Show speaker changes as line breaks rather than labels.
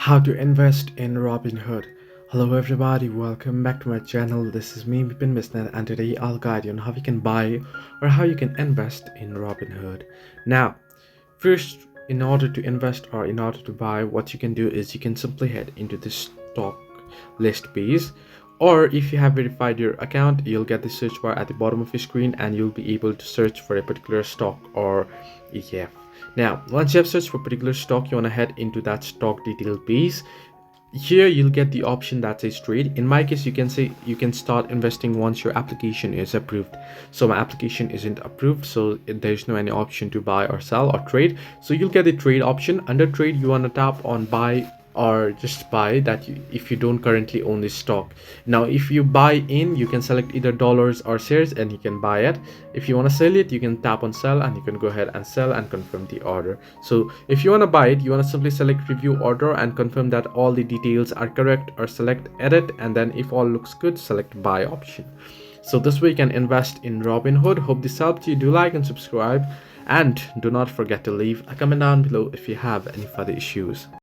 How to invest in Robinhood. Hello everybody, welcome back to my channel. This is me Vipin Misnan, and today I'll guide you on how you can buy or how you can invest in Robinhood. Now, first, in order to invest or in order to buy, what you can do is you can simply head into the stock list page, or if you have verified your account, you'll get the search bar at the bottom of your screen and you'll be able to search for a particular stock or ETF. Now, once you have searched for a particular stock, you want to head into that stock detail page. Here you'll get the option that says trade. In my case, you can say you can start investing once your application is approved. So my application isn't approved, so there's no any option to buy or sell or trade. So you'll get the trade option. Under trade, you want to tap on buy or just buy that if you don't currently own this stock. Now if you buy in, you can select either dollars or shares and you can buy it. If you want to sell it, you can tap on sell and you can go ahead and sell and confirm the order. So if you want to buy it, you want to simply select review order and confirm that all the details are correct, or select edit, and then if all looks good, select buy option. So this way you can invest in Robinhood. Hope this helped you. Do like and subscribe, and do not forget to leave a comment down below if you have any further issues.